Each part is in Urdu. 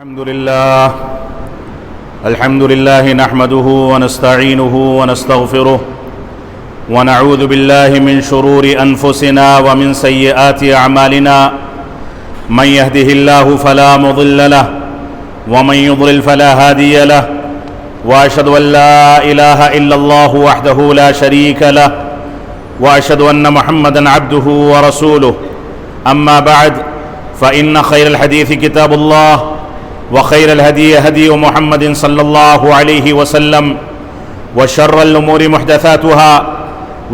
الحمد لله نحمده ونستعينه ونستغفره ونعوذ بالله من شرور أنفسنا ومن سيئات أعمالنا من يهده الله فلا مضل له ومن يضلل فلا هادي له وأشهد أن لا إله إلا الله وحده لا شريك له وأشهد أن محمدا عبده ورسوله أما بعد فإن خير الحديث كتاب الله وخير الهدي هدي محمد صلى الله عليه وسلم وشر الأمور محدثاتها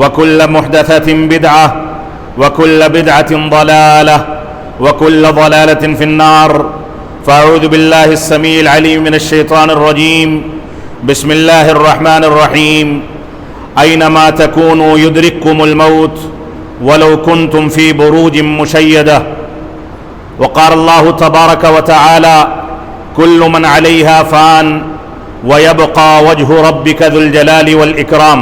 وكل محدثة بدعة وكل بدعة ضلالة وكل ضلالة في النار فأعوذ بالله السميع العليم من الشيطان الرجيم بسم الله الرحمن الرحيم أينما تكونوا يدرككم الموت ولو كنتم في بروج مشيدة وقال الله تبارك وتعالى كل من عليها فان ويبقى وجه ربك ذو الجلال والإكرام۔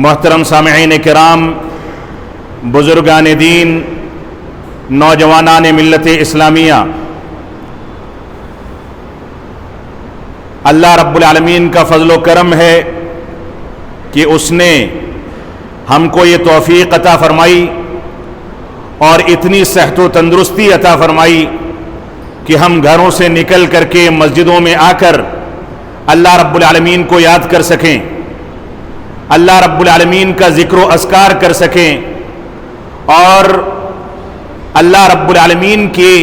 محترم سامعین کرام، بزرگان دین، نوجوانان ملت اسلامیہ، اللہ رب العالمین کا فضل و کرم ہے کہ اس نے ہم کو یہ توفیق عطا فرمائی اور اتنی صحت و تندرستی عطا فرمائی کہ ہم گھروں سے نکل کر کے مسجدوں میں آ کر اللہ رب العالمین کو یاد کر سکیں، اللہ رب العالمین کا ذکر و اذکار کر سکیں اور اللہ رب العالمین کے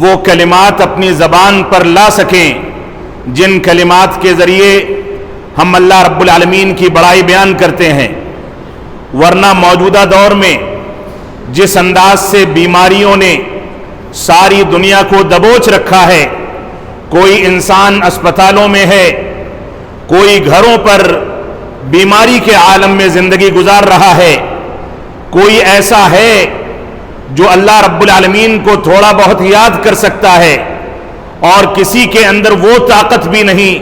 وہ کلمات اپنی زبان پر لا سکیں جن کلمات کے ذریعے ہم اللہ رب العالمین کی بڑائی بیان کرتے ہیں۔ ورنہ موجودہ دور میں جس انداز سے بیماریوں نے ساری دنیا کو دبوچ رکھا ہے، کوئی انسان اسپتالوں میں ہے، کوئی گھروں پر بیماری کے عالم میں زندگی گزار رہا ہے، کوئی ایسا ہے جو اللہ رب العالمین کو تھوڑا بہت یاد کر سکتا ہے، اور کسی کے اندر وہ طاقت بھی نہیں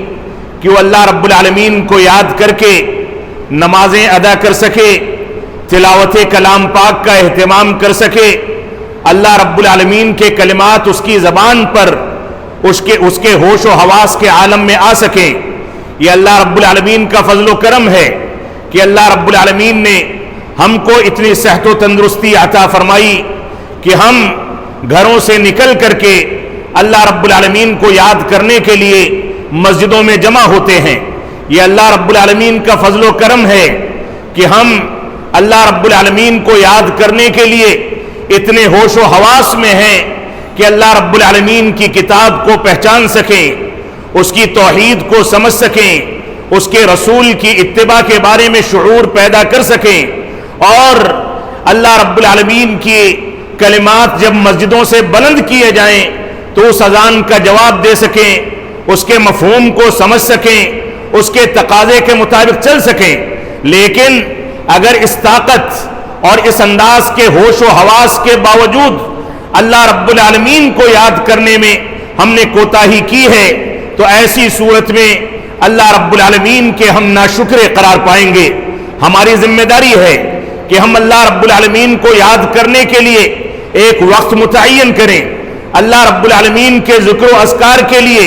کہ وہ اللہ رب العالمین کو یاد کر کے نمازیں ادا کر سکے، تلاوت کلام پاک کا اہتمام کر سکے، اللہ رب العالمین کے کلمات اس کی زبان پر اس کے ہوش و حواس کے عالم میں آ سکیں۔ یہ اللہ رب العالمین کا فضل و کرم ہے کہ اللہ رب العالمین نے ہم کو اتنی صحت و تندرستی عطا فرمائی کہ ہم گھروں سے نکل کر کے اللہ رب العالمین کو یاد کرنے کے لیے مسجدوں میں جمع ہوتے ہیں۔ یہ اللہ رب العالمین کا فضل و کرم ہے کہ ہم اللہ رب العالمین کو یاد کرنے کے لیے اتنے ہوش و حواس میں ہیں کہ اللہ رب العالمین کی کتاب کو پہچان سکیں، اس کی توحید کو سمجھ سکیں، اس کے رسول کی اتباع کے بارے میں شعور پیدا کر سکیں، اور اللہ رب العالمین کی کلمات جب مسجدوں سے بلند کیے جائیں تو اس اذان کا جواب دے سکیں، اس کے مفہوم کو سمجھ سکیں، اس کے تقاضے کے مطابق چل سکیں۔ لیکن اگر اس طاقت اور اس انداز کے ہوش و حواس کے باوجود اللہ رب العالمین کو یاد کرنے میں ہم نے کوتاہی کی ہے تو ایسی صورت میں اللہ رب العالمین کے ہم ناشکرے قرار پائیں گے۔ ہماری ذمہ داری ہے کہ ہم اللہ رب العالمین کو یاد کرنے کے لیے ایک وقت متعین کریں، اللہ رب العالمین کے ذکر و اذکار کے لیے،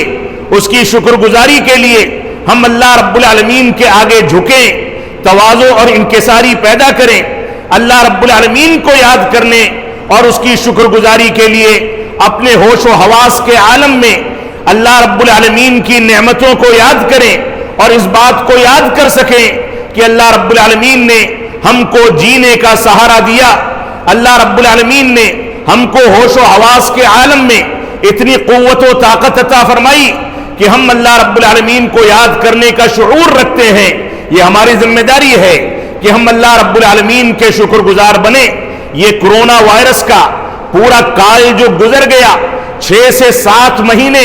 اس کی شکر گزاری کے لیے ہم اللہ رب العالمین کے آگے جھکیں، تواضع اور انکساری پیدا کریں، اللہ رب العالمین کو یاد کرنے اور اس کی شکر گزاری کے لیے اپنے ہوش و حواس کے عالم میں اللہ رب العالمین کی نعمتوں کو یاد کریں اور اس بات کو یاد کر سکیں کہ اللہ رب العالمین نے ہم کو جینے کا سہارا دیا، اللہ رب العالمین نے ہم کو ہوش و حواس کے عالم میں اتنی قوت و طاقت عطا فرمائی کہ ہم اللہ رب العالمین کو یاد کرنے کا شعور رکھتے ہیں۔ یہ ہماری ذمہ داری ہے کہ ہم اللہ رب العالمین کے شکر گزار بنیں۔ یہ کرونا وائرس کا پورا کال جو گزر گیا، 6 سے 7 مہینے،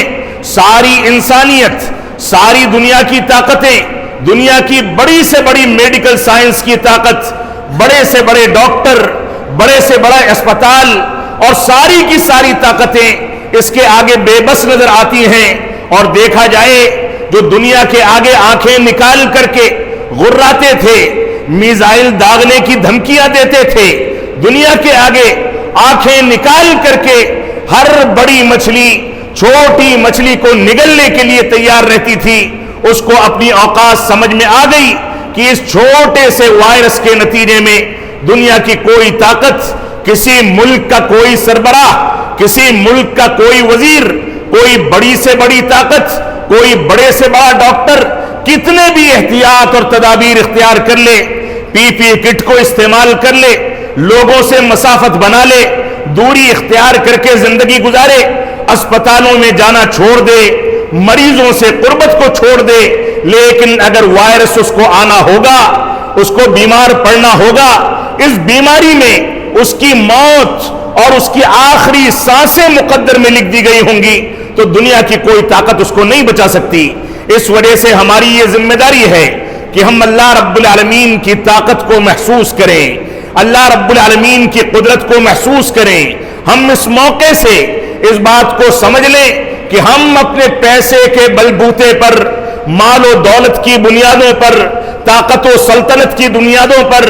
ساری انسانیت، ساری دنیا کی طاقتیں، دنیا کی بڑی سے بڑی میڈیکل سائنس کی طاقت، بڑے سے بڑے ڈاکٹر، بڑے سے بڑا اسپتال اور ساری کی ساری طاقتیں اس کے آگے بے بس نظر آتی ہیں۔ اور دیکھا جائے جو دنیا کے آگے آنکھیں نکال کر کے غراتے تھے، میزائل داغنے کی دھمکیاں دیتے تھے، دنیا کے آگے آنکھیں نکال کر کے ہر بڑی مچھلی چھوٹی مچھلی کو نگلنے کے لیے تیار رہتی تھی. اس کو اپنی اوقات سمجھ میں آ گئی کہ اس چھوٹے سے وائرس کے نتیجے میں دنیا کی کوئی طاقت، کسی ملک کا کوئی سربراہ، کسی ملک کا کوئی وزیر، کوئی بڑی سے بڑی طاقت، کوئی بڑے سے بڑا ڈاکٹر کتنے بھی احتیاط اور تدابیر اختیار کر لے، پی پی کٹ کو استعمال کر لے، لوگوں سے مسافت بنا لے، دوری اختیار کر کے زندگی گزارے، اسپتالوں میں جانا چھوڑ دے، مریضوں سے قربت کو چھوڑ دے، لیکن اگر وائرس اس کو آنا ہوگا، اس کو بیمار پڑنا ہوگا، اس بیماری میں اس کی موت اور اس کی آخری سانسیں مقدر میں لکھ دی گئی ہوں گی، تو دنیا کی کوئی طاقت اس کو نہیں بچا سکتی. اس وجہ سے ہماری یہ ذمہ داری ہے کہ ہم اللہ رب العالمین کی طاقت کو محسوس کریں، اللہ رب العالمین کی قدرت کو محسوس کریں. ہم اس موقع سے اس بات کو سمجھ لیں کہ ہم اپنے پیسے کے بلبوتے پر، مال و دولت کی بنیادوں پر، طاقت و سلطنت کی بنیادوں پر،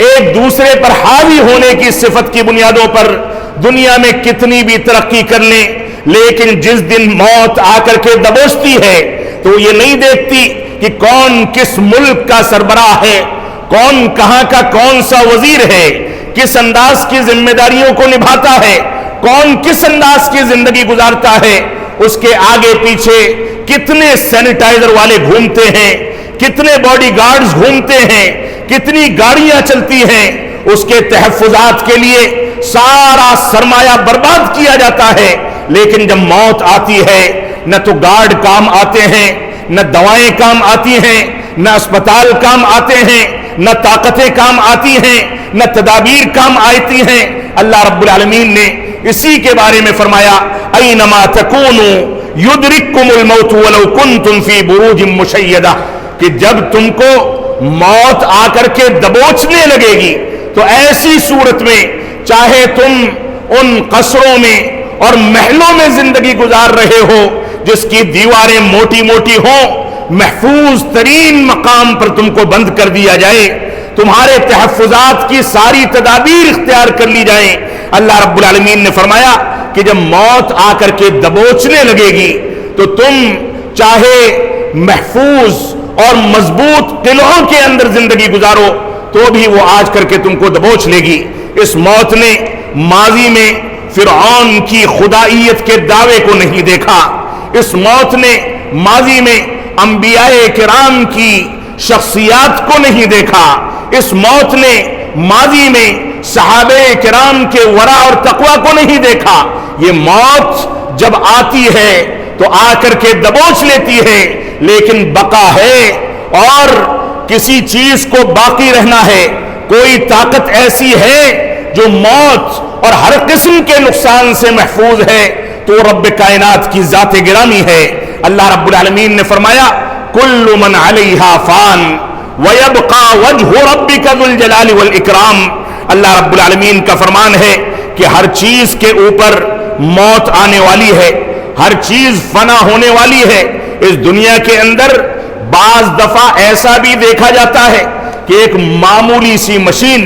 ایک دوسرے پر حاوی ہونے کی صفت کی بنیادوں پر دنیا میں کتنی بھی ترقی کر لیں، لیکن جس دن موت آ کر کے دبوچتی ہے تو یہ نہیں دیکھتی کہ کون کس ملک کا سربراہ ہے، کون کہاں کا کون سا وزیر ہے، کس انداز کی ذمہ داریوں کو نبھاتا ہے، کون کس انداز کی زندگی گزارتا ہے. اس کے آگے پیچھے کتنے سینیٹائزر والے گھومتے ہیں، کتنے باڈی گارڈز گھومتے ہیں، کتنی گاڑیاں چلتی ہیں. اس کے تحفظات کے لیے سارا سرمایہ برباد کیا جاتا ہے، لیکن جب موت آتی ہے نہ تو گارڈ کام آتے ہیں، نہ دوائیں کام آتی ہیں، نہ اسپتال کام آتے ہیں، نہ طاقتیں کام آتی ہیں، نہ تدابیر کام آتی ہیں. اللہ رب العالمین نے اسی کے بارے میں فرمایا اینما تکونوا یدرککم الموت ولو کنتم فی بروج مشیدہ، کہ جب تم کو موت آ کر کے دبوچنے لگے گی تو ایسی صورت میں چاہے تم ان قصروں میں اور محلوں میں زندگی گزار رہے ہو جس کی دیواریں موٹی موٹی ہوں، محفوظ ترین مقام پر تم کو بند کر دیا جائے، تمہارے تحفظات کی ساری تدابیر اختیار کر لی جائیں. اللہ رب العالمین نے فرمایا کہ جب موت آ کر کے دبوچنے لگے گی تو تم چاہے محفوظ اور مضبوط قلعوں کے اندر زندگی گزارو تو بھی وہ آج کر کے تم کو دبوچ لے گی. اس موت نے ماضی میں فرعون کی خدائیت کے دعوے کو نہیں دیکھا، اس موت نے ماضی میں انبیاء کرام کی شخصیات کو نہیں دیکھا، اس موت نے ماضی میں صحابہ کرام کے ورع اور تقوی کو نہیں دیکھا. یہ موت جب آتی ہے تو آ کر کے دبوچ لیتی ہے، لیکن بقا ہے اور کسی چیز کو باقی رہنا ہے. کوئی طاقت ایسی ہے جو موت اور ہر قسم کے نقصان سے محفوظ ہے تو رب کائنات کی ذات گرامی ہے. اللہ رب العالمین نے فرمایا کل من علیہا فان ویبقى وجہ ربک ذو الجلال والاکرام. اللہ رب العالمین کا فرمان ہے کہ ہر چیز کے اوپر موت آنے والی ہے، ہر چیز فنا ہونے والی ہے. اس دنیا کے اندر بعض دفعہ ایسا بھی دیکھا جاتا ہے کہ ایک معمولی سی مشین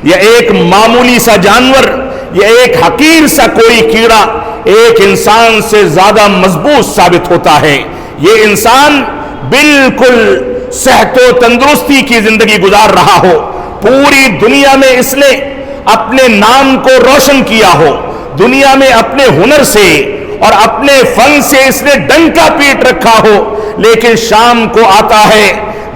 یا ایک معمولی سا جانور یا ایک حقیر سا کوئی کیڑا ایک انسان سے زیادہ مضبوط ثابت ہوتا ہے. یہ انسان بالکل صحت و تندرستی کی زندگی گزار رہا ہو، پوری دنیا میں اس نے اپنے نام کو روشن کیا ہو، دنیا میں اپنے ہنر سے اور اپنے فن سے اس نے ڈنکا پیٹ رکھا ہو، لیکن شام کو آتا ہے،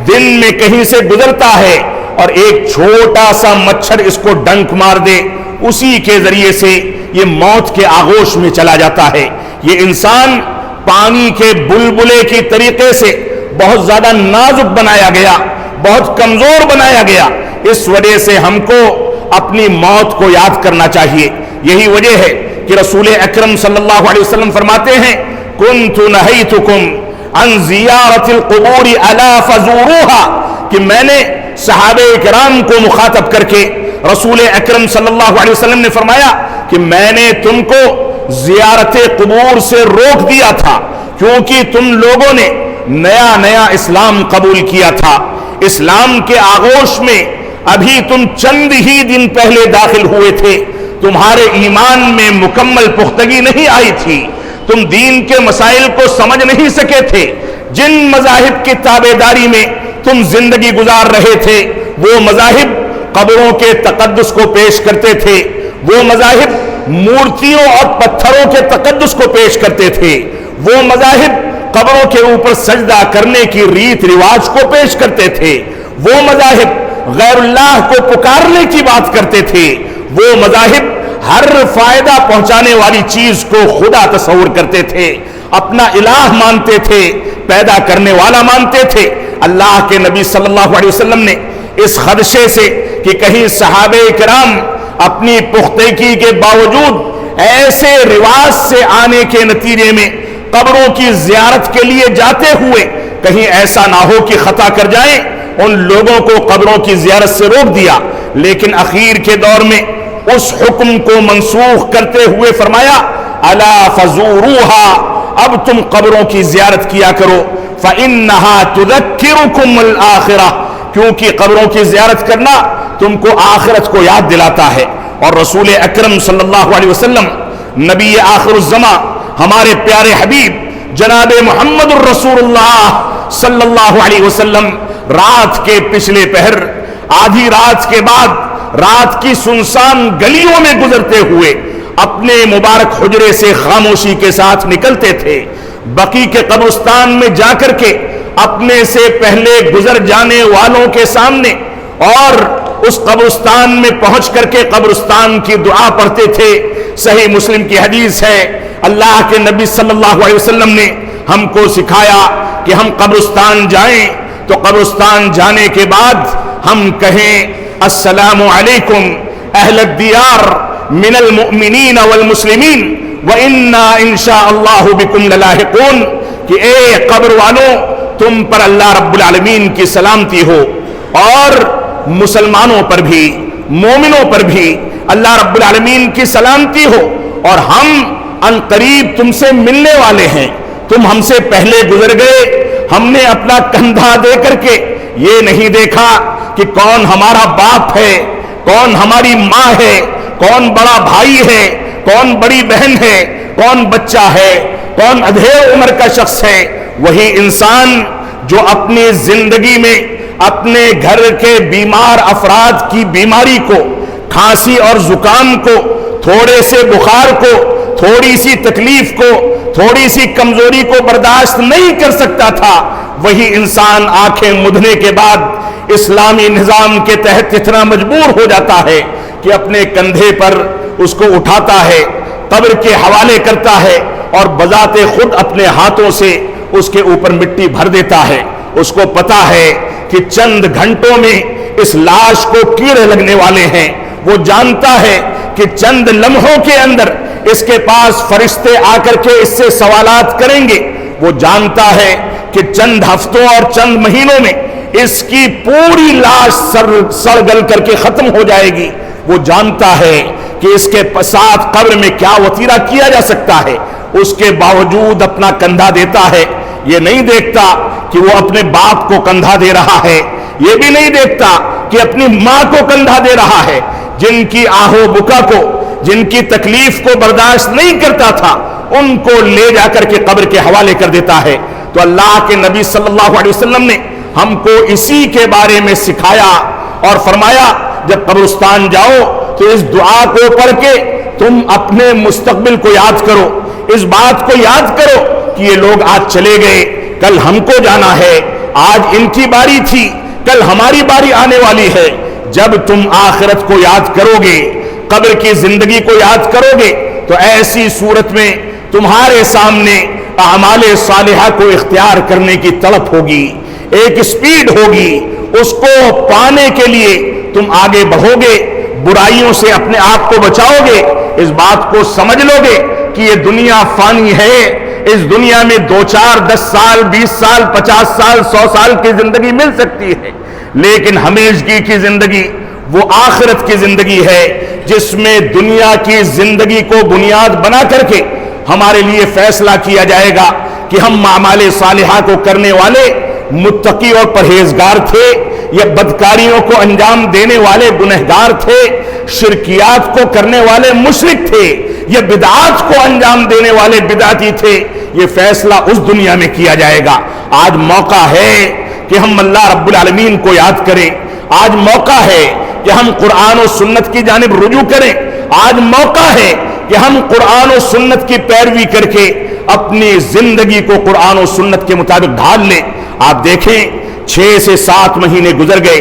دن میں کہیں سے گزرتا ہے اور ایک چھوٹا سا مچھر اس کو ڈنک مار دے، اسی کے ذریعے سے یہ موت کے آغوش میں چلا جاتا ہے. یہ انسان پانی کے بلبلے کی طریقے سے بہت زیادہ نازک بنایا گیا، بہت کمزور بنایا گیا. اس وجہ سے ہم کو اپنی موت کو یاد کرنا چاہیے. یہی وجہ ہے کہ رسول اکرم صلی اللہ علیہ وسلم فرماتے ہیں کنت نہیتکم عن زیارت القبور الا فزوروها، کہ میں نے صحابہ کرام کو مخاطب کر کے رسول اکرم صلی اللہ علیہ وسلم نے فرمایا کہ میں نے تم کو زیارت قبور سے روک دیا تھا کیونکہ تم لوگوں نے نیا نیا اسلام قبول کیا تھا. اسلام کے آغوش میں ابھی تم چند ہی دن پہلے داخل ہوئے تھے، تمہارے ایمان میں مکمل پختگی نہیں آئی تھی، تم دین کے مسائل کو سمجھ نہیں سکے تھے، جن مذاہب کی تابعداری میں تم زندگی گزار رہے تھے وہ مذاہب قبروں کے تقدس کو پیش کرتے تھے، وہ مذاہب مورتیوں اور پتھروں کے تقدس کو پیش کرتے تھے، وہ مذاہب قبروں کے اوپر سجدہ کرنے کی ریت رواج کو پیش کرتے تھے، وہ مذاہب غیر اللہ کو پکارنے کی بات کرتے تھے، وہ مذاہب ہر فائدہ پہنچانے والی چیز کو خدا تصور کرتے تھے، اپنا الہ مانتے تھے، پیدا کرنے والا مانتے تھے۔ اللہ کے نبی صلی اللہ علیہ وسلم نے اس خدشے سے کہ کہیں صحابہ کرام اپنی پختگی کے باوجود ایسے رواج سے آنے کے نتیجے میں قبروں کی زیارت کے لیے جاتے ہوئے کہیں ایسا نہ ہو کہ خطا کر جائیں، ان لوگوں کو قبروں کی زیارت سے روک دیا، لیکن اخیر کے دور میں اس حکم کو منسوخ کرتے ہوئے فرمایا الا فزوروها، اب تم قبروں کی زیارت کیا کرو، فإنها تذکرکم الآخرہ، کیونکہ قبروں کی زیارت کرنا تم کو آخرت کو یاد دلاتا ہے۔ اور رسول اکرم صلی اللہ علیہ وسلم نبی آخر الزماں ہمارے پیارے حبیب جناب محمد الرسول اللہ صلی اللہ علیہ وسلم رات کے پچھلے پہر آدھی رات کے بعد رات کی سنسان گلیوں میں گزرتے ہوئے اپنے مبارک حجرے سے خاموشی کے ساتھ نکلتے تھے، بقی کے قبرستان میں جا کر کے اپنے سے پہلے گزر جانے والوں کے سامنے اور اس قبرستان میں پہنچ کر کے قبرستان کی دعا پڑھتے تھے۔ صحیح مسلم کی حدیث ہے، اللہ کے نبی صلی اللہ علیہ وسلم نے ہم کو سکھایا کہ ہم قبرستان جائیں تو قبرستان جانے کے بعد ہم کہیں السلام علیکم اہل الدیار من المؤمنین والمسلمین وَإِنَّا إِنشَاءَ اللَّهُ بِكُمْ لَلَاحِقُونَ، کہ اے قبر والوں تم پر اللہ رب العالمین کی سلامتی ہو، اور مسلمانوں پر بھی مومنوں پر بھی اللہ رب العالمین کی سلامتی ہو، اور ہم ان قریب تم سے ملنے والے ہیں، تم ہم سے پہلے گزر گئے، ہم نے اپنا کندھا دے کر کے یہ نہیں دیکھا کہ کون ہمارا باپ ہے، کون ہماری ماں ہے، کون بڑا بھائی ہے، کون بڑی بہن ہے، کون بچہ ہے، کون ادھیڑ عمر کا شخص ہے۔ وہی انسان جو اپنی زندگی میں اپنے گھر کے بیمار افراد کی بیماری کو، کھانسی اور زکام کو، تھوڑے سے بخار کو، تھوڑی سی تکلیف کو، تھوڑی سی کمزوری کو برداشت نہیں کر سکتا تھا، وہی انسان آنکھیں مدھنے کے بعد اسلامی نظام کے تحت اتنا مجبور ہو جاتا ہے کہ اپنے کندھے پر اس کو اٹھاتا ہے، قبر کے حوالے کرتا ہے، اور بذات خود اپنے ہاتھوں سے اس کے اوپر مٹی بھر دیتا ہے۔ اس کو پتا ہے کہ چند گھنٹوں میں اس لاش کو کیڑے لگنے والے ہیں، وہ جانتا ہے کہ چند لمحوں کے اندر اس کے پاس فرشتے آ کر کے اس سے سوالات کریں گے، وہ جانتا ہے کہ چند ہفتوں اور چند مہینوں میں اس کی پوری لاش سڑ گل کر کے ختم ہو جائے گی، وہ جانتا ہے کہ اس کے ساتھ قبر میں کیا وطیرہ کیا جا سکتا ہے، اس کے باوجود اپنا کندھا دیتا ہے۔ یہ نہیں دیکھتا کہ وہ اپنے باپ کو کندھا دے رہا ہے، یہ بھی نہیں دیکھتا کہ اپنی ماں کو کندھا دے رہا ہے، جن کی آہو بکا کو، جن کی تکلیف کو برداشت نہیں کرتا تھا، ان کو لے جا کر کے قبر کے حوالے کر دیتا ہے۔ تو اللہ کے نبی صلی اللہ علیہ وسلم نے ہم کو اسی کے بارے میں سکھایا اور فرمایا جب قبرستان جاؤ تو اس دعا کو پڑھ کے تم اپنے مستقبل کو یاد کرو، اس بات کو یاد کرو کہ یہ لوگ آج چلے گئے، کل ہم کو جانا ہے، آج ان کی باری تھی، کل ہماری باری آنے والی ہے۔ جب تم آخرت کو یاد کرو گے، قبر کی زندگی کو یاد کرو گے، تو ایسی صورت میں تمہارے سامنے اعمال صالحہ کو اختیار کرنے کی طلب ہوگی، ایک سپیڈ ہوگی، اس کو پانے کے لیے تم آگے بڑھو گے، برائیوں سے اپنے آپ کو بچاؤ گے، اس بات کو سمجھ لو گے کہ یہ دنیا فانی ہے، اس دنیا میں 2 4 10 سال 20 سال 50 سال 100 سال کی زندگی مل سکتی ہے، لیکن ہمیشگی کی زندگی وہ آخرت کی زندگی ہے، جس میں دنیا کی زندگی کو بنیاد بنا کر کے ہمارے لیے فیصلہ کیا جائے گا کہ ہم اعمال صالحہ کو کرنے والے متقی اور پرہیزگار تھے یہ بدکاریوں کو انجام دینے والے گنہگار تھے، شرکیات کو کرنے والے مشرک تھے، یہ بدعات کو انجام دینے والے بدعتی تھے، یہ فیصلہ اس دنیا میں کیا جائے گا۔ آج موقع ہے کہ ہم اللہ رب العالمین کو یاد کریں، آج موقع ہے کہ ہم قرآن و سنت کی جانب رجوع کریں، آج موقع ہے کہ ہم قرآن و سنت کی پیروی کر کے اپنی زندگی کو قرآن و سنت کے مطابق ڈھال لیں۔ آپ دیکھیں 6 سے 7 مہینے گزر گئے،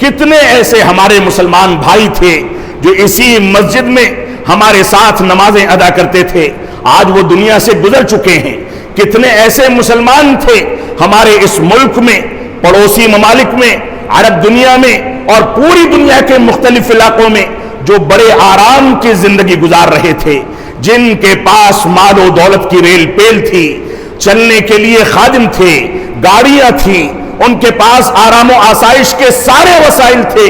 کتنے ایسے ہمارے مسلمان بھائی تھے جو اسی مسجد میں ہمارے ساتھ نمازیں ادا کرتے تھے، آج وہ دنیا سے گزر چکے ہیں۔ کتنے ایسے مسلمان تھے ہمارے اس ملک میں، پڑوسی ممالک میں، عرب دنیا میں اور پوری دنیا کے مختلف علاقوں میں جو بڑے آرام کی زندگی گزار رہے تھے، جن کے پاس مال و دولت کی ریل پیل تھی، چلنے کے لیے خادم تھے، گاڑیاں تھیں، ان کے پاس آرام و آسائش کے سارے وسائل تھے،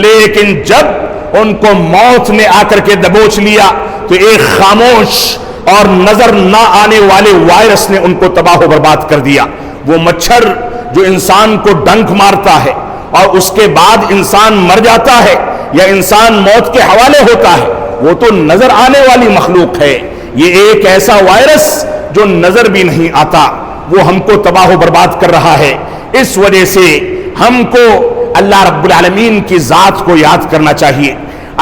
لیکن جب ان کو موت نے آ کر کے دبوچ لیا تو ایک خاموش اور نظر نہ آنے والے وائرس نے ان کو تباہ و برباد کر دیا۔ وہ مچھر جو انسان کو ڈنک مارتا ہے اور اس کے بعد انسان مر جاتا ہے یا انسان موت کے حوالے ہوتا ہے، وہ تو نظر آنے والی مخلوق ہے۔ یہ ایک ایسا وائرس جو نظر بھی نہیں آتا، وہ ہم کو تباہ و برباد کر رہا ہے۔ اس وجہ سے ہم کو اللہ رب العالمین کی ذات کو یاد کرنا چاہیے،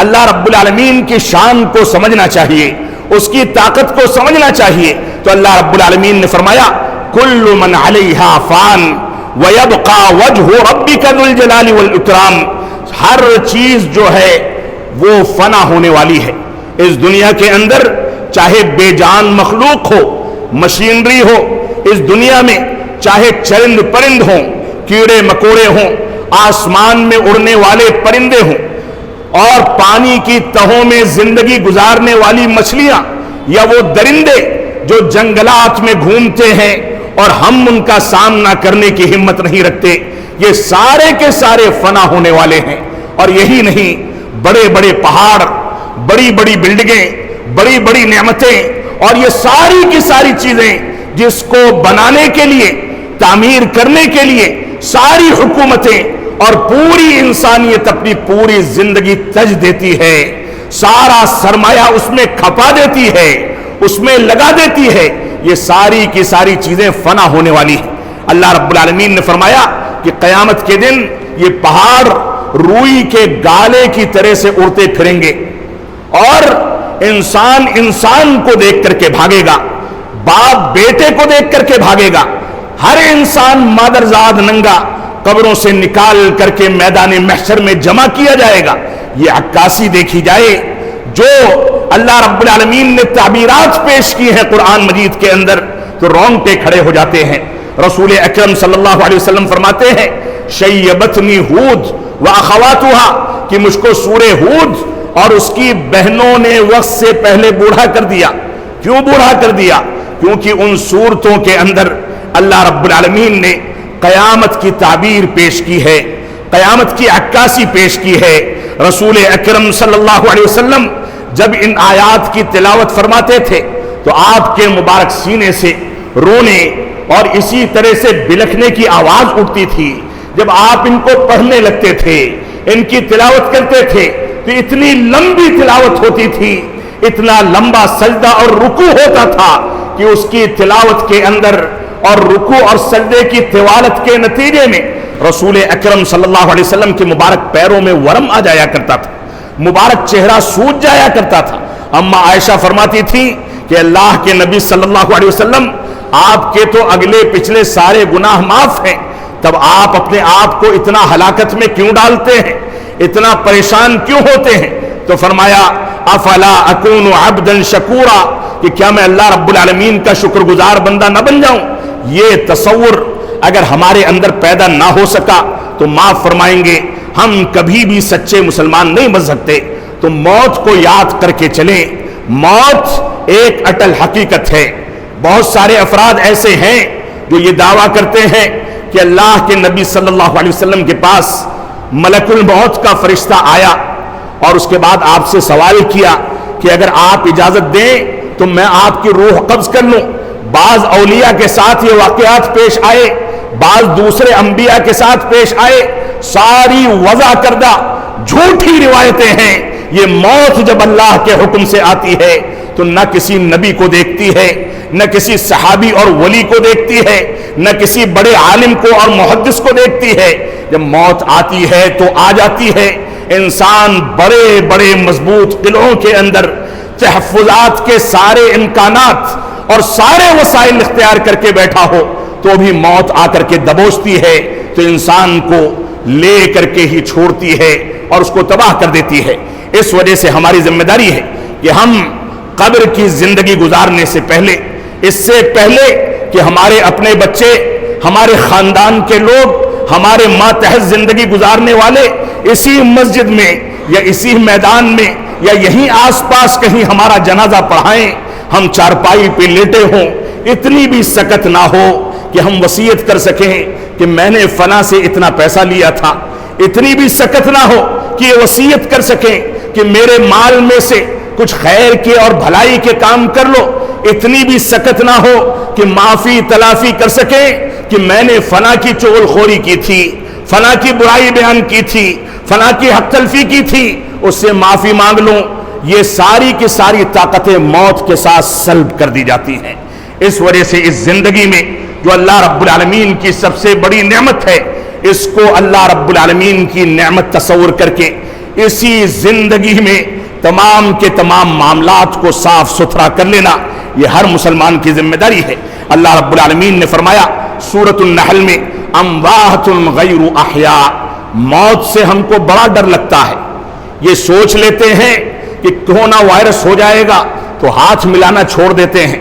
اللہ رب العالمین کی شان کو سمجھنا چاہیے، اس کی طاقت کو سمجھنا چاہیے۔ تو اللہ رب العالمین نے فرمایا کل من علیہا فان ویبقى وجہ ربک ذو الجلال والاکرام، ہر چیز جو ہے وہ فنا ہونے والی ہے۔ اس دنیا کے اندر چاہے بے جان مخلوق ہو، مشینری ہو، اس دنیا میں چاہے چرند پرند ہوں، کیڑے مکوڑے ہوں، آسمان میں اڑنے والے پرندے ہوں، اور پانی کی تہوں میں زندگی گزارنے والی مچھلیاں، یا وہ درندے جو جنگلات میں گھومتے ہیں اور ہم ان کا سامنا کرنے کی ہمت نہیں رکھتے، یہ سارے کے سارے فنا ہونے والے ہیں۔ اور یہی نہیں، بڑے بڑے پہاڑ، بڑی بڑی بلڈنگیں، بڑی بڑی نعمتیں اور یہ ساری کی ساری چیزیں جس کو بنانے کے لیے، تعمیر کرنے کے لیے ساری حکومتیں اور پوری انسانیت اپنی پوری زندگی تج دیتی ہے، سارا سرمایہ اس میں کھپا دیتی ہے، اس میں لگا دیتی ہے، یہ ساری کی ساری چیزیں فنا ہونے والی ہیں۔ اللہ رب العالمین نے فرمایا کہ قیامت کے دن یہ پہاڑ روئی کے گالے کی طرح سے اڑتے پھریں گے، اور انسان انسان کو دیکھ کر کے بھاگے گا، باپ بیٹے کو دیکھ کر کے بھاگے گا، ہر انسان مادرزاد ننگا قبروں سے نکال کر کے میدان محشر میں جمع کیا جائے گا۔ یہ عکاسی دیکھی جائے جو اللہ رب العالمین نے تعبیرات پیش کی ہیں قرآن مجید کے اندر، تو رونگٹے کھڑے ہو جاتے ہیں۔ رسول اکرم صلی اللہ علیہ وسلم فرماتے ہیں شیبتنی ہود واخواتھا، کہ مجھ کو سورہ ہود اور اس کی بہنوں نے وقت سے پہلے بوڑھا کر دیا۔ کیوں بوڑھا کر دیا؟ کیونکہ ان سورتوں کے اندر اللہ رب العالمین نے قیامت کی تعبیر پیش کی ہے، قیامت کی عکاسی پیش کی ہے۔ رسول اکرم صلی اللہ علیہ وسلم جب ان آیات کی تلاوت فرماتے تھے تو آپ کے مبارک سینے سے رونے اور اسی طرح سے بلکنے کی آواز اٹھتی تھی۔ جب آپ ان کو پڑھنے لگتے تھے، ان کی تلاوت کرتے تھے، تو اتنی لمبی تلاوت ہوتی تھی، اتنا لمبا سجدہ اور رکوع ہوتا تھا کہ اس کی تلاوت کے اندر اور رکوع اور سجدے کی طوالت کے نتیجے میں رسول اکرم صلی اللہ علیہ وسلم کے مبارک پیروں میں ورم آ جایا کرتا تھا، مبارک چہرہ سوج جایا کرتا تھا۔ اما عائشہ فرماتی تھی کہ اللہ کے نبی صلی اللہ علیہ وسلم، آپ کے تو اگلے پچھلے سارے گناہ معاف ہیں، تب آپ اپنے آپ کو اتنا ہلاکت میں کیوں ڈالتے ہیں، اتنا پریشان کیوں ہوتے ہیں؟ تو فرمایا افلا اکون عبدا شکورا، کہ کیا میں اللہ رب العالمین کا شکر گزار بندہ نہ بن جاؤں؟ یہ تصور اگر ہمارے اندر پیدا نہ ہو سکا تو معاف فرمائیں گے، ہم کبھی بھی سچے مسلمان نہیں بن سکتے۔ تو موت کو یاد کر کے چلیں، موت ایک اٹل حقیقت ہے۔ بہت سارے افراد ایسے ہیں جو یہ دعویٰ کرتے ہیں کہ اللہ کے نبی صلی اللہ علیہ وسلم کے پاس ملک الموت کا فرشتہ آیا اور اس کے بعد آپ سے سوال کیا کہ اگر آپ اجازت دیں تو میں آپ کی روح قبض کر لوں۔ بعض اولیاء کے ساتھ یہ واقعات پیش آئے، بعض دوسرے انبیاء کے ساتھ پیش آئے، ساری وضع کردہ جھوٹی روایتیں ہیں۔ یہ موت جب اللہ کے حکم سے آتی ہے تو نہ کسی نبی کو دیکھتی ہے، نہ کسی صحابی اور ولی کو دیکھتی ہے، نہ کسی بڑے عالم کو اور محدث کو دیکھتی ہے۔ جب موت آتی ہے تو آ جاتی ہے۔ انسان بڑے بڑے مضبوط قلعوں کے اندر تحفظات کے سارے امکانات اور سارے وسائل اختیار کر کے بیٹھا ہو تو بھی موت آ کر کے دبوچتی ہے تو انسان کو لے کر کے ہی چھوڑتی ہے اور اس کو تباہ کر دیتی ہے۔ اس وجہ سے ہماری ذمہ داری ہے کہ ہم قبر کی زندگی گزارنے سے پہلے، اس سے پہلے کہ ہمارے اپنے بچے، ہمارے خاندان کے لوگ، ہمارے ماتحت زندگی گزارنے والے اسی مسجد میں یا اسی میدان میں یا یہیں آس پاس کہیں ہمارا جنازہ پڑھائیں، ہم چارپائی پہ لیٹے ہوں، اتنی بھی سکت نہ ہو کہ ہم وصیت کر سکیں کہ میں نے فلاں سے اتنا پیسہ لیا تھا، اتنی بھی سکت نہ ہو کہ یہ وصیت کر سکیں کہ میرے مال میں سے کچھ خیر کے اور بھلائی کے کام کر لو، اتنی بھی سکت نہ ہو کہ معافی تلافی کر سکیں کہ میں نے فلاں کی چغل خوری کی تھی، فلاں کی برائی بیان کی تھی، فلاں کی حق تلفی کی تھی، اس سے معافی مانگ لوں۔ یہ ساری کی ساری طاقتیں موت کے ساتھ سلب کر دی جاتی ہیں۔ اس وجہ سے اس زندگی میں جو اللہ رب العالمین کی سب سے بڑی نعمت ہے، اس کو اللہ رب العالمین کی نعمت تصور کر کے اسی زندگی میں تمام کے تمام معاملات کو صاف ستھرا کر لینا یہ ہر مسلمان کی ذمہ داری ہے۔ اللہ رب العالمین نے فرمایا سورۃ النحل میں اموات غیر احیاء، موت سے ہم کو بڑا ڈر لگتا ہے۔ یہ سوچ لیتے ہیں کہ کورونا وائرس ہو جائے گا تو ہاتھ ملانا چھوڑ دیتے ہیں،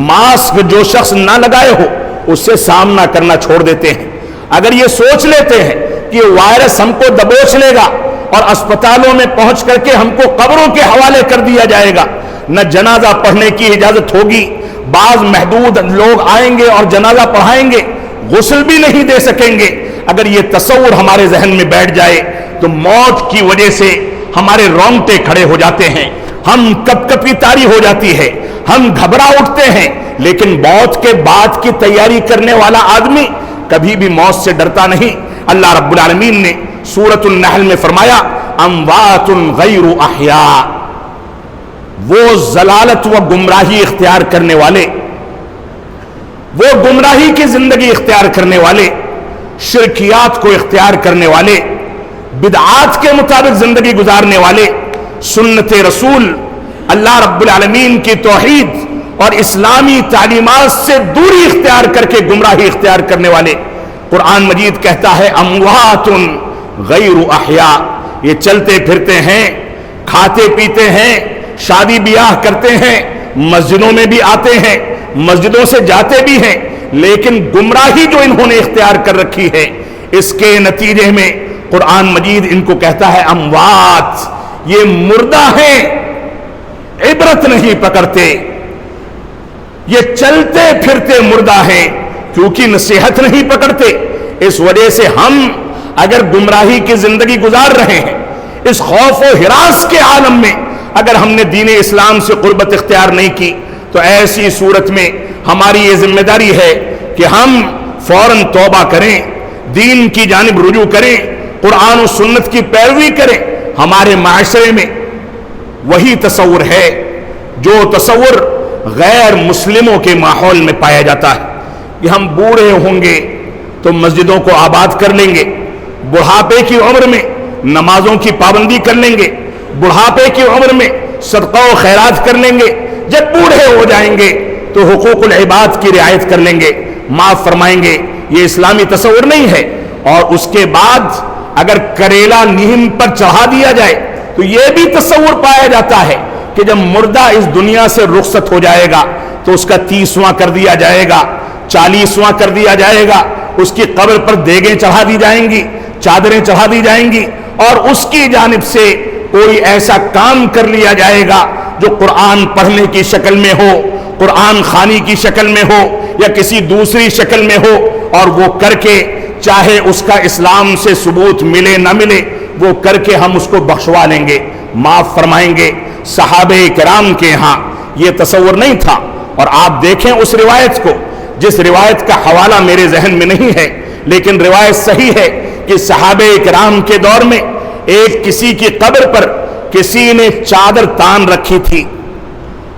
ماسک جو شخص نہ لگائے ہو اس سے سامنا کرنا چھوڑ دیتے ہیں۔ اگر یہ سوچ لیتے ہیں کہ یہ وائرس ہم کو دبوچ لے گا اور اسپتالوں میں پہنچ کر کے ہم کو قبروں کے حوالے کر دیا جائے گا، نہ جنازہ پڑھنے کی اجازت ہوگی، بعض محدود لوگ آئیں گے اور جنازہ پڑھائیں گے، غسل بھی نہیں دے سکیں گے، اگر یہ تصور ہمارے ذہن میں بیٹھ جائے تو موت کی وجہ سے ہمارے رونگٹے کھڑے ہو جاتے ہیں، ہم کپ کپی طاری ہو جاتی ہے، ہم گھبرا اٹھتے ہیں۔ لیکن موت کے بعد کی تیاری کرنے والا آدمی کبھی بھی موت سے ڈرتا نہیں۔ اللہ رب العالمین نے سورۃ النحل میں فرمایا اموات غیر احیاء، وہ ضلالت و گمراہی اختیار کرنے والے، وہ گمراہی کی زندگی اختیار کرنے والے، شرکیات کو اختیار کرنے والے، بدعات کے مطابق زندگی گزارنے والے، سنت رسول، اللہ رب العالمین کی توحید اور اسلامی تعلیمات سے دوری اختیار کر کے گمراہی اختیار کرنے والے۔ قرآن مجید کہتا ہے اموات غیر احیاء، یہ چلتے پھرتے ہیں، کھاتے پیتے ہیں، شادی بیاہ کرتے ہیں، مسجدوں میں بھی آتے ہیں، مسجدوں سے جاتے بھی ہیں، لیکن گمراہی جو انہوں نے اختیار کر رکھی ہے اس کے نتیجے میں قرآن مجید ان کو کہتا ہے اموات، یہ مردہ ہیں، عبرت نہیں پکڑتے، یہ چلتے پھرتے مردہ ہیں کیونکہ نصیحت نہیں پکڑتے۔ اس وجہ سے ہم اگر گمراہی کی زندگی گزار رہے ہیں، اس خوف و ہراس کے عالم میں اگر ہم نے دین اسلام سے قربت اختیار نہیں کی تو ایسی صورت میں ہماری یہ ذمہ داری ہے کہ ہم فوراً توبہ کریں، دین کی جانب رجوع کریں، قرآن و سنت کی پیروی کریں۔ ہمارے معاشرے میں وہی تصور ہے جو تصور غیر مسلموں کے ماحول میں پایا جاتا ہے کہ ہم بوڑھے ہوں گے تو مسجدوں کو آباد کر لیں گے، بڑھاپے کی عمر میں نمازوں کی پابندی کر لیں گے، بڑھاپے کی عمر میں صدقہ و خیرات کر لیں گے، جب بوڑھے ہو جائیں گے تو حقوق العباد کی رعایت کر لیں گے، معاف فرمائیں گے۔ یہ اسلامی تصور نہیں ہے۔ اور اس کے بعد اگر کریلا نیم پر چڑھا دیا جائے تو یہ بھی تصور پایا جاتا ہے کہ جب مردہ اس دنیا سے رخصت ہو جائے گا تو اس کا 30واں کر دیا جائے گا، 40واں کر دیا جائے گا، اس کی قبر پر دیگیں چڑھا دی جائیں گی، چادریں چڑھا دی جائیں گی، اور اس کی جانب سے کوئی ایسا کام کر لیا جائے گا جو قرآن پڑھنے کی شکل میں ہو، قرآن خوانی کی شکل میں ہو یا کسی دوسری شکل میں ہو، اور وہ کر کے چاہے اس کا اسلام سے ثبوت ملے نہ ملے وہ کر کے ہم اس کو بخشوا لیں گے، معاف فرمائیں گے۔ صحابہ کرام کے ہاں یہ تصور نہیں تھا۔ اور آپ دیکھیں اس روایت کو، جس روایت کا حوالہ میرے ذہن میں نہیں ہے لیکن روایت صحیح ہے کہ صحابہ کرام کے دور میں ایک کسی کی قبر پر کسی نے چادر تان رکھی تھی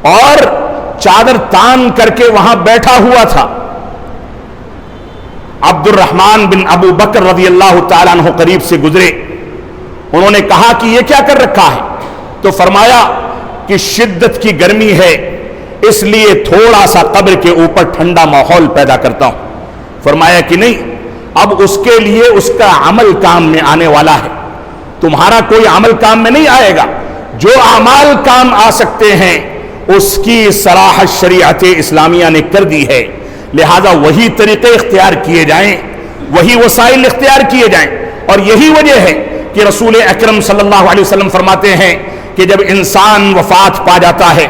اور چادر تان کر کے وہاں بیٹھا ہوا تھا. عبد الرحمن بن ابو بکر رضی اللہ تعالیٰ عنہ قریب سے گزرے. انہوں نے کہا کہ یہ کیا کر رکھا ہے؟ تو فرمایا کہ شدت کی گرمی ہے اس لیے تھوڑا سا قبر کے اوپر ٹھنڈا ماحول پیدا کرتا ہوں. فرمایا کہ نہیں، اب اس کے لیے اس کا عمل کام میں آنے والا ہے. تمہارا کوئی عمل کام میں نہیں آئے گا. جو اعمال کام آ سکتے ہیں اس کی صراحت شریعت اسلامیہ نے کر دی ہے، لہذا وہی طریقے اختیار کیے جائیں، وہی وسائل اختیار کیے جائیں. اور یہی وجہ ہے کہ رسول اکرم صلی اللہ علیہ وسلم فرماتے ہیں کہ جب انسان وفات پا جاتا ہے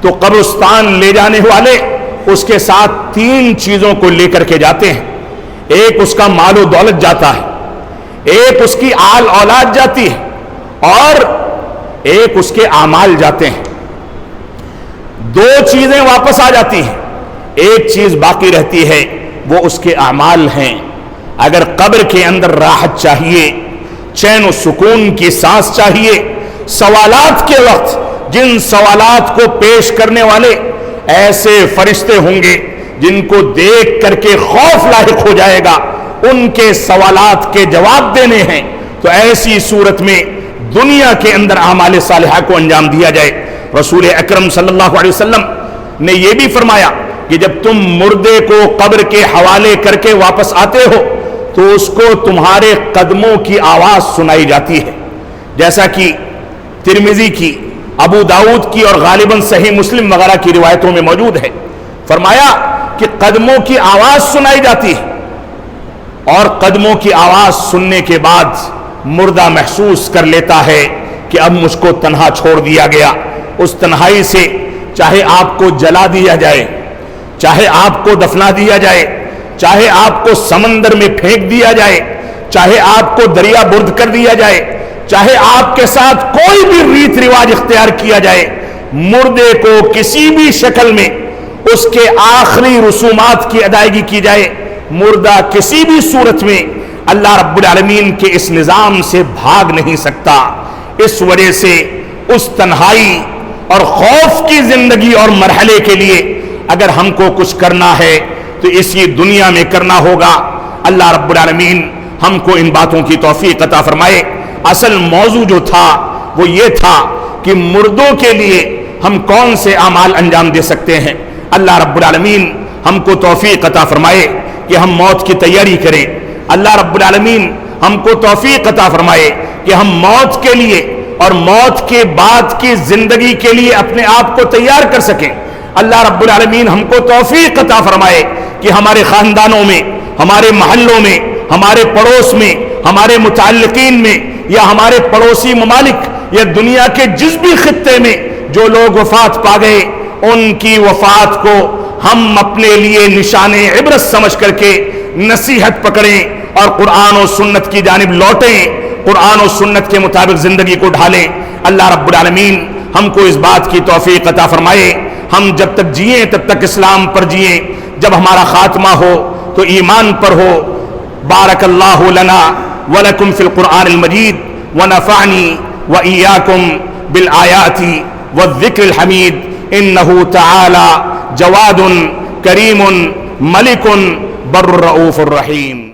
تو قبرستان لے جانے والے اس کے ساتھ 3 چیزوں کو لے کر کے جاتے ہیں. ایک اس کا مال و دولت جاتا ہے، ایک اس کی آل اولاد جاتی ہے، اور ایک اس کے اعمال جاتے ہیں. 2 چیزیں واپس آ جاتی ہیں، ایک چیز باقی رہتی ہے، وہ اس کے اعمال ہیں. اگر قبر کے اندر راحت چاہیے، چین و سکون کی سانس چاہیے، سوالات کے وقت جن سوالات کو پیش کرنے والے ایسے فرشتے ہوں گے جن کو دیکھ کر کے خوف لاحق ہو جائے گا، ان کے سوالات کے جواب دینے ہیں، تو ایسی صورت میں دنیا کے اندر اعمال صالحہ کو انجام دیا جائے. رسول اکرم صلی اللہ علیہ وسلم نے یہ بھی فرمایا کہ جب تم مردے کو قبر کے حوالے کر کے واپس آتے ہو تو اس کو تمہارے قدموں کی آواز سنائی جاتی ہے، جیسا کہ ترمذی کی، ابو داؤد کی اور غالباً صحیح مسلم وغیرہ کی روایتوں میں موجود ہے. فرمایا کہ قدموں کی آواز سنائی جاتی ہے، اور قدموں کی آواز سننے کے بعد مردہ محسوس کر لیتا ہے کہ اب مجھ کو تنہا چھوڑ دیا گیا. اس تنہائی سے چاہے آپ کو جلا دیا جائے، چاہے آپ کو دفنا دیا جائے، چاہے آپ کو سمندر میں پھینک دیا جائے، چاہے آپ کو دریا برد کر دیا جائے، چاہے آپ کے ساتھ کوئی بھی ریت رواج اختیار کیا جائے، مردے کو کسی بھی شکل میں اس کے آخری رسومات کی ادائیگی کی جائے، مردہ کسی بھی صورت میں اللہ رب العالمین کے اس نظام سے بھاگ نہیں سکتا. اس وجہ سے اس تنہائی اور خوف کی زندگی اور مرحلے کے لیے اگر ہم کو کچھ کرنا ہے تو اسی دنیا میں کرنا ہوگا. اللہ رب العالمین ہم کو ان باتوں کی توفیق عطا فرمائے. اصل موضوع جو تھا وہ یہ تھا کہ مردوں کے لیے ہم کون سے اعمال انجام دے سکتے ہیں. اللہ رب العالمین ہم کو توفیق عطا فرمائے کہ ہم موت کی تیاری کریں. اللہ رب العالمین ہم کو توفیق عطا فرمائے کہ ہم موت کے لیے اور موت کے بعد کی زندگی کے لیے اپنے آپ کو تیار کر سکیں. اللہ رب العالمین ہم کو توفیق عطا فرمائے کہ ہمارے خاندانوں میں، ہمارے محلوں میں، ہمارے پڑوس میں، ہمارے متعلقین میں، یا ہمارے پڑوسی ممالک یا دنیا کے جس بھی خطے میں جو لوگ وفات پا گئے، ان کی وفات کو ہم اپنے لیے نشان عبرت سمجھ کر کے نصیحت پکڑیں اور قرآن و سنت کی جانب لوٹیں، قرآن و سنت کے مطابق زندگی کو ڈھالیں. اللہ رب العالمین ہم کو اس بات کی توفیق عطا فرمائے. ہم جب تک جئیں تب تک اسلام پر جئیں، جب ہمارا خاتمہ ہو تو ایمان پر ہو. بارک اللہ لنا ولکم فی القرآن المجید ونفعنی وإیاکم بالآیات والذکر الحمید انہ تعالی جواد کریم ملک بر الرؤوف الرحیم.